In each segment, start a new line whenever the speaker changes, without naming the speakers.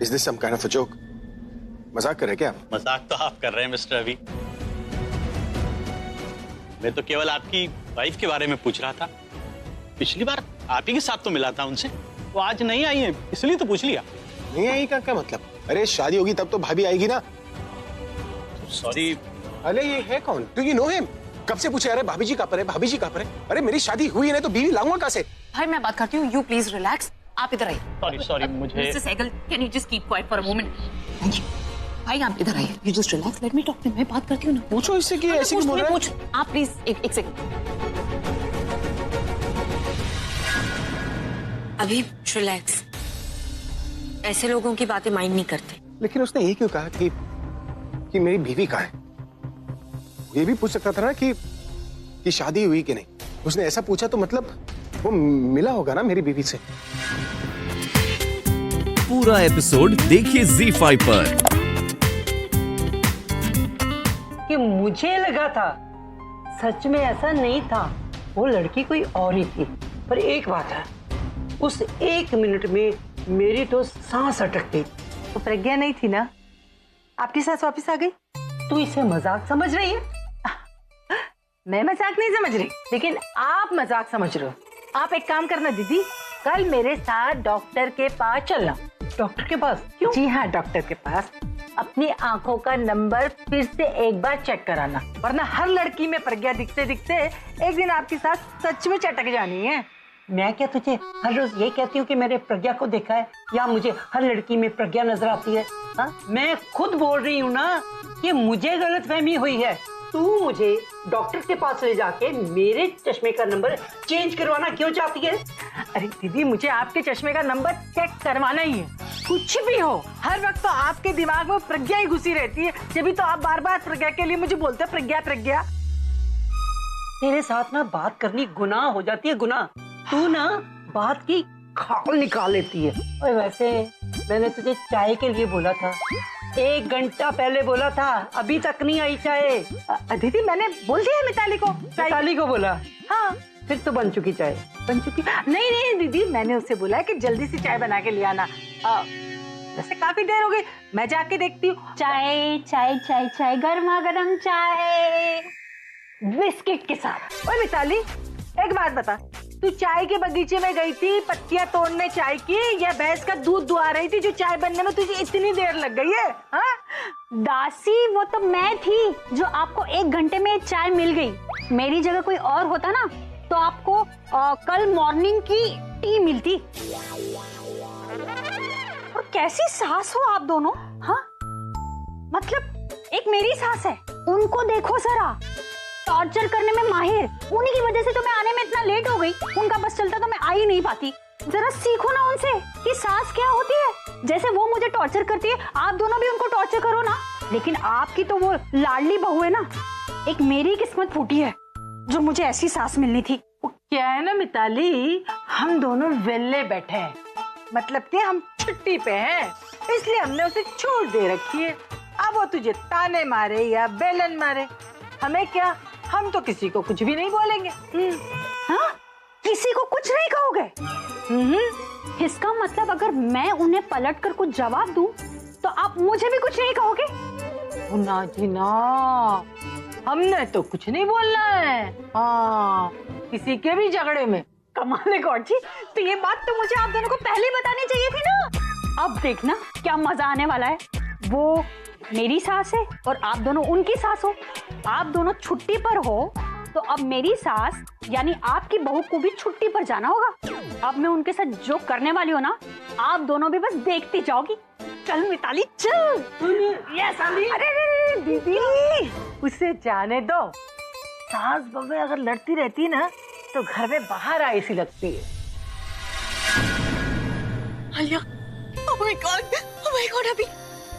Is this some kind of a joke? मजाक कर रहे क्या आप?
मजाक तो आप कर रहे हैं मिस्टर रवि। मैं तो केवल आपकी वाइफ के बारे में पूछ रहा था। पिछली बार आप ही के साथ तो मिला था उनसे, वो आज नहीं आई है, इसलिए तो पूछ लिया।
नहीं आई का क्या मतलब? अरे शादी होगी तब तो भाभी आएगी ना।
सॉरी।
अरे ये है कौन? Do you know him? कब से पूछे अरे भाभी जी कहाँ पर है, भाभी जी कहाँ पर है? अरे मेरी शादी हुई है ना तो बीवी लाऊंगा कहाँ से?
भाई मैं बात करती हूँ, यू प्लीज रिलैक्स। आप इधर आइए।
सॉरी मुझे।
Mister Sehgal, can you just keep quiet for a moment? Thank you. भाई आप इधर आइए, you just relax, let me talk to him. मैं बात करती हूँ ना।
पूछो इससे कि ऐसे क्यों बोल रहा है?
पूछ आप प्लीज एक सेकंड।
अभी रिलैक्स, ऐसे लोगों की बातें माइंड नहीं करते।
लेकिन उसने ये क्यों कहा कि मेरी बीवी कहाँ है? ये भी पूछ सकता था ना कि शादी हुई कि नहीं। उसने ऐसा पूछा तो मतलब वो मिला होगा ना मेरी बीवी से।
पूरा एपिसोड देखिए ZEE5 पर।
कि मुझे लगा था, सच में ऐसा नहीं था, वो लड़की कोई और ही थी। पर एक बात है, उस 1 मिनट में मेरी तो सांस अटक गई।
तो प्रज्ञा नहीं थी ना? आपकी सास वापस आ गई?
तू इसे मजाक समझ रही है?
मैं मजाक नहीं समझ रही, लेकिन आप मजाक समझ रहे हो। आप एक काम करना दीदी, कल मेरे साथ डॉक्टर के पास चलना।
डॉक्टर के पास? क्यों?
जी हाँ, डॉक्टर के पास। अपनी आंखों का नंबर फिर से एक बार चेक कराना, वरना हर लड़की में प्रज्ञा दिखते दिखते एक दिन आपकी सास सच में चटक जानी है।
मैं क्या तुझे हर रोज ये कहती हूँ कि मेरे प्रज्ञा को देखा है, या मुझे हर लड़की में प्रज्ञा नजर आती है? हा? मैं खुद बोल रही हूँ ना कि मुझे गलतफहमी हुई है। तू मुझे डॉक्टर के पास ले जाके मेरे चश्मे का नंबर चेंज करवाना क्यों चाहती है?
अरे दीदी, मुझे आपके चश्मे का नंबर चेक करवाना ही है। कुछ भी हो, हर वक्त तो आपके दिमाग में प्रज्ञा ही घुसी रहती है, जब तो आप बार बार प्रज्ञा के लिए मुझे बोलते हैं प्रज्ञा प्रज्ञा।
तेरे साथ ना बात करनी गुनाह हो जाती है, गुनाह। तू ना बात की खाल निकाल लेती है। और वैसे मैंने तुझे चाय के लिए बोला था, 1 घंटा पहले बोला था, अभी तक नहीं आई चाय।
दीदी मैंने बोल दिया मिताली को।
मिताली को बोला?
हाँ।
फिर तो बन चुकी चाय।
बन चुकी? नहीं नहीं दीदी, मैंने उससे बोला है कि जल्दी से चाय बना के ले आना। वैसे काफी देर हो गई, मैं जाके देखती हूँ। चाय चाय चाय चाय, गर्मा गर्म चाय बिस्किट के साथ। ओए मिताली, एक बात बता, तू चाय के बगीचे में गई थी पत्तियां तोड़ने चाय की, या भैंस का दूध दुआ रही थी जो चाय बनने में तुझे इतनी देर लग गई है? हाँ?
दासी, वो तो मैं थी जो आपको 1 घंटे में चाय मिल गई। मेरी जगह कोई और होता ना तो आपको कल मॉर्निंग की टी मिलती। और कैसी सास हो आप दोनों? हाँ, मतलब एक मेरी सास है, उनको देखो जरा, टॉर्चर करने में माहिर। उन्हीं की वजह से तो मैं आने में इतना लेट हो गई। उनका बस चलता तो मैं आ ही नहीं पाती। जरा सीखो ना उनसे कि सास क्या होती है। जैसे वो मुझे टॉर्चर करती है, आप दोनों भी उनको टॉर्चर करो ना। लेकिन आपकी तो वो लाडली बहू है ना, एक मेरी किस्मत फूटी है जो मुझे ऐसी सास मिलनी थी।
वो क्या है ना मिताली, हम दोनों वेले बैठे हैं, मतलब कि हम छुट्टी पे हैं, इसलिए हमने उसे छोड़ दे रखी है। अब वो तुझे ताने मारे या बेलन मारे, हमें क्या, हम तो किसी को कुछ भी नहीं बोलेंगे।
हाँ? किसी को कुछ नहीं कहोगे? इसका मतलब अगर मैं उन्हें पलट कर कुछ जवाब दूं तो आप मुझे भी कुछ नहीं कहोगे?
ना जी ना, हमने तो कुछ नहीं बोलना है। हाँ, किसी के भी झगड़े में।
कमाल है गॉड जी, तो ये बात तो मुझे आप दोनों को पहले ही बतानी चाहिए थी ना। अब देखना क्या मजा आने वाला है। वो मेरी सास है और आप दोनों उनकी सास हो। आप दोनों छुट्टी पर हो तो अब मेरी सास यानी आपकी बहू को भी छुट्टी पर जाना होगा। अब मैं उनके साथ जो करने वाली हूँ ना, आप दोनों भी बस देखती जाओगी। चल मिताली चल।
यस अरे दीदी, उसे जाने दो। सास बहू अगर लड़ती रहती ना तो घर में बाहर आई सी लगती है।
आलिया, ओह माय गॉड,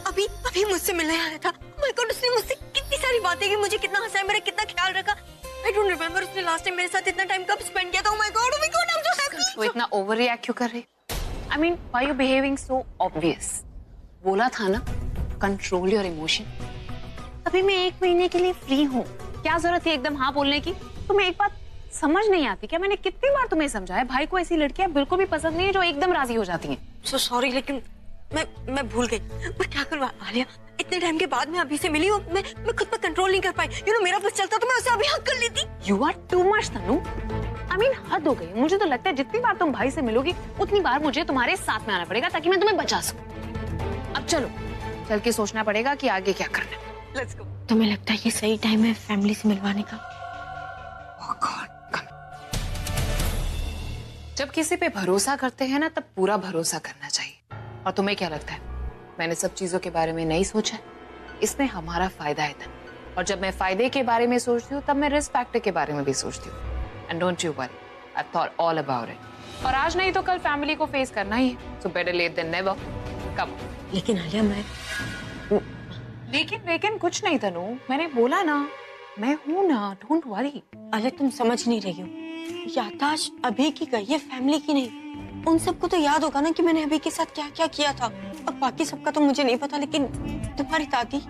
अभी मुझसे मिलने आया था। ओह माय गॉड, उसने मुझसे कितनी सारी बातें की, मुझे कितना हंसाया, मेरा कितना ख्याल रखा। आई डोंट रिमेंबर उसने लास्ट टाइम मेरे साथ इतना टाइम कब स्पेंड किया था। Oh my God, I am so happy.
वो इतना ओवर रिएक्ट क्यों कर रही? I mean, why you behaving so obvious? बोला था ना, कंट्रोल योर इमोशन। अभी मैं 1 महीने के लिए फ्री हूँ, क्या जरूरत है एकदम हाँ बोलने की? तुम्हें एक बात समझ नहीं आती क्या? मैंने कितनी बार तुम्हें समझाया, भाई को ऐसी लड़कियां बिल्कुल भी पसंद नहीं है जो एकदम राजी हो जाती हैं।
सो सॉरी, लेकिन मैं भूल गई। पर क्या करूँ आलिया, इतने टाइम के बाद मैं अभी से मिली हूँ, मैं खुद पर कंट्रोल नहीं कर पाई। मेरा बस चलता तो मैं उसे अभी हक कर लेती।
You are too much Tanu. I mean हद हो गई। मुझे तो लगता है जितनी बार तुम भाई से मिलोगी उतनी बार मुझे तुम्हारे साथ में आना पड़ेगा ताकि मैं तुम्हें बचा सकूं। अब चलो चल के सोचना पड़ेगा कि आगे क्या करना है।
Let's go. तुम्हें लगता है ये सही टाइम है फैमिली से मिलवाने का?
Oh God, जब किसी पे भरोसा करते हैं ना तब पूरा भरोसा करना चाहिए। और तुम्हें क्या लगता है मैंने सब चीजों के बारे में नहीं सोचा? इसमें हमारा फायदा है तनु। और जब मैं फायदे के बारे में सोचती हूँ तब मैं रिस्क फैक्टर के बारे में भी सोचती हूँ। And don't you worry, I thought all about it. और आज नहीं तो कल फैमिली को फेस करना ही है। So better late than never. Come.
लेकिन आलिया
लेकिन कुछ नहीं तनु, मैंने बोला ना मैं हूं ना, डोंट वरी।
आलिया तुम समझ नहीं रही हो, याददाश्त अभी की गई है, फैमिली की नहीं। उन सबको तो याद होगा ना कि मैंने अभी के साथ क्या क्या किया था। अब बाकी सबका तो मुझे नहीं पता, लेकिन तुम्हारी दादी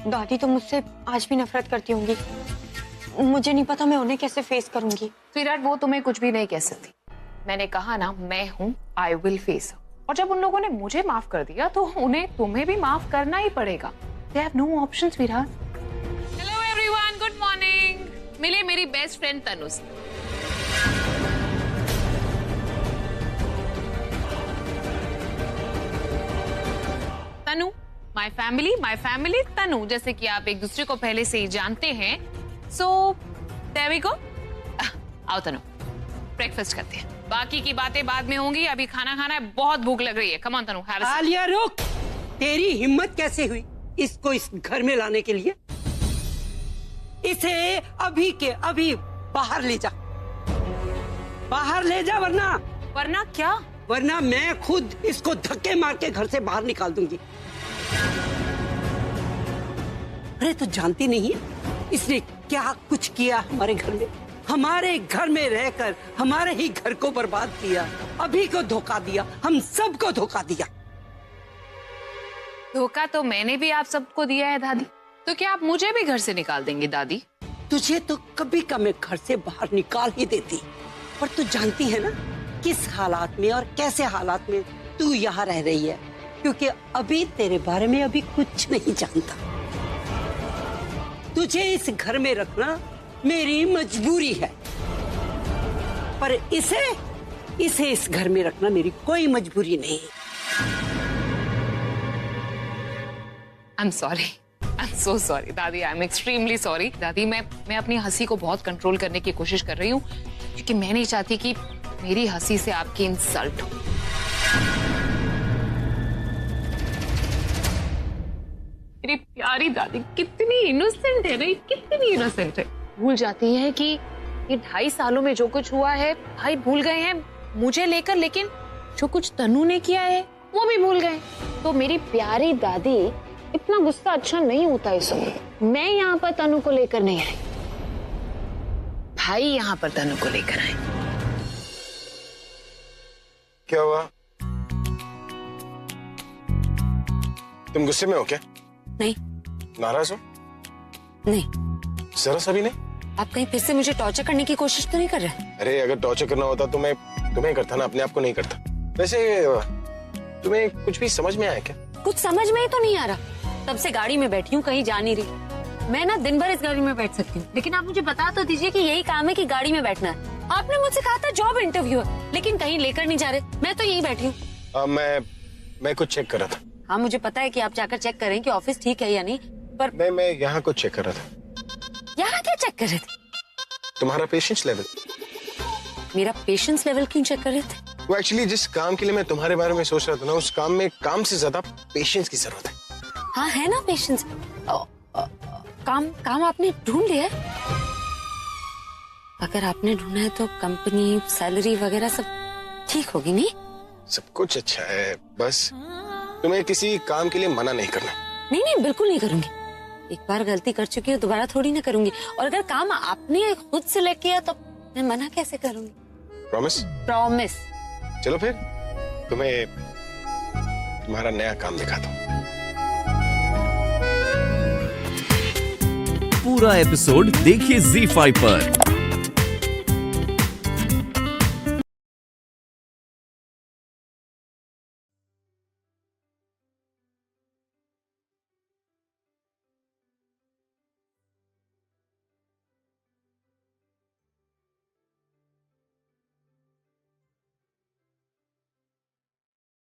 दादी तो मुझसे आज भी नफरत करती होंगी। मुझे नहीं पता मैं उन्हें कैसे फेस करूंगी।
विराट वो तुम्हें कुछ भी नहीं कह सकती। मैंने कहा ना मैं हूं, आई विल फेस। और जब उन लोगों ने मुझे माफ कर दिया तो उन्हें तुम्हें भी माफ करना ही पड़ेगा। They have no options Virat. Hello everyone, good morning. मिले मेरी बेस्ट फ्रेंड तनु से। तनु माय फैमिली तनु, जैसे कि आप एक दूसरे को पहले से ही जानते हैं। So there we go. आओ तनु ब्रेकफास्ट करते हैं, बाकी की बातें बाद में होंगी। अभी खाना खाना है, बहुत भूख लग रही है। कम ऑन तनु।
आलिया रुक, तेरी हिम्मत कैसे हुई इसको इस घर में लाने के लिए? इसे अभी के अभी बाहर ले जा, बाहर ले जा,
वरना क्या?
वरना मैं खुद इसको धक्के मार के घर से बाहर निकाल दूंगी। अरे तो जानती नहीं है इसने क्या कुछ किया हमारे घर में? हमारे घर में रहकर हमारे ही घर को बर्बाद किया, अभी को धोखा दिया, हम सबको धोखा दिया।
धोखा तो मैंने भी आप सबको दिया है दादी, तो क्या आप मुझे भी घर से निकाल देंगी दादी?
तुझे तो कभी का मैं घर से बाहर निकाल ही देती, पर तू जानती है ना किस हालात में और कैसे हालात में तू यहाँ रह रही है, क्योंकि अभी तेरे बारे में अभी कुछ नहीं जानता। तुझे इस घर में रखना मेरी मजबूरी है, पर इसे इस घर में रखना मेरी कोई मजबूरी नहीं।
I am sorry, I am so sorry दादी, आई एम एक्सट्रीमली सॉरी दादी। मैं अपनी हंसी को बहुत कंट्रोल करने की कोशिश कर रही हूँ, क्योंकि मैं नहीं चाहती कि मेरी हंसी से आपकी इंसल्ट हो। मेरी प्यारी दादी कितनी इनोसेंट है ना, कितनी इनोसेंट है। भूल जाती है कि ये 2.5 सालों में जो कुछ हुआ है भाई भूल गए हैं मुझे लेकर, लेकिन जो कुछ तनु ने किया है वो भी भूल गए। तो मेरी प्यारी दादी, इतना गुस्सा अच्छा नहीं होता इस वक्त। मैं यहाँ पर तनु को लेकर नहीं आई, भाई यहाँ पर तनु को लेकर आए।
क्या हुआ? तुम गुस्से में हो क्या?
नहीं।
नाराज हो?
नहीं।
जरा सा भी नहीं?
आप कहीं फिर से मुझे टॉर्चर करने की कोशिश तो नहीं कर रहे?
अरे अगर टॉर्चर करना होता तो मैं तुम्हें करता ना, अपने आप को नहीं करता। वैसे तुम्हें कुछ भी समझ में आया क्या?
कुछ समझ में ही तो नहीं आ रहा। तब से गाड़ी में बैठी हूँ, कहीं जा नहीं रही। मैं ना दिन भर इस गाड़ी में बैठ सकती हूँ, लेकिन आप मुझे बता तो दीजिए कि यही काम है कि गाड़ी में बैठना है। आपने मुझसे कहा था जॉब इंटरव्यू है, लेकिन कहीं लेकर नहीं जा रहे। मैं तो यही बैठी हूँ।
मैं कुछ चेक कर रहा था।
हाँ मुझे पता है कि आप जाकर चेक करें कि ऑफिस ठीक है या नहीं, पर
मैं यहाँ कुछ चेक कर रहा था।
यहाँ क्या चेक कर रहे थे?
तुम्हारा पेशेंस लेवल।
मेरा पेशेंस लेवल क्यों चेक कर रहे थे?
वो एक्चुअली जिस काम के लिए मैं तुम्हारे बारे में सोच रहा था ना, उस काम में काम से ज्यादा पेशेंस की जरूरत है।
हाँ है ना पेशेंस। काम आपने ढूंढ लिया है? अगर आपने ढूंढा है तो कंपनी, सैलरी वगैरह सब ठीक होगी नहीं?
सब कुछ अच्छा है, बस तुम्हें किसी काम के लिए मना नहीं करना।
नहीं बिल्कुल नहीं करूंगी। एक बार गलती कर चुकी हूँ, दोबारा थोड़ी ना करूंगी। और अगर काम आपने खुद से लेके किया तो मैं मना कैसे करूंगी?
प्रॉमिस?
प्रॉमिस।
चलो फिर तुम्हें तुम्हारा नया काम दिखाता हूँ।
पूरा एपिसोड देखिए ZEE5 पर।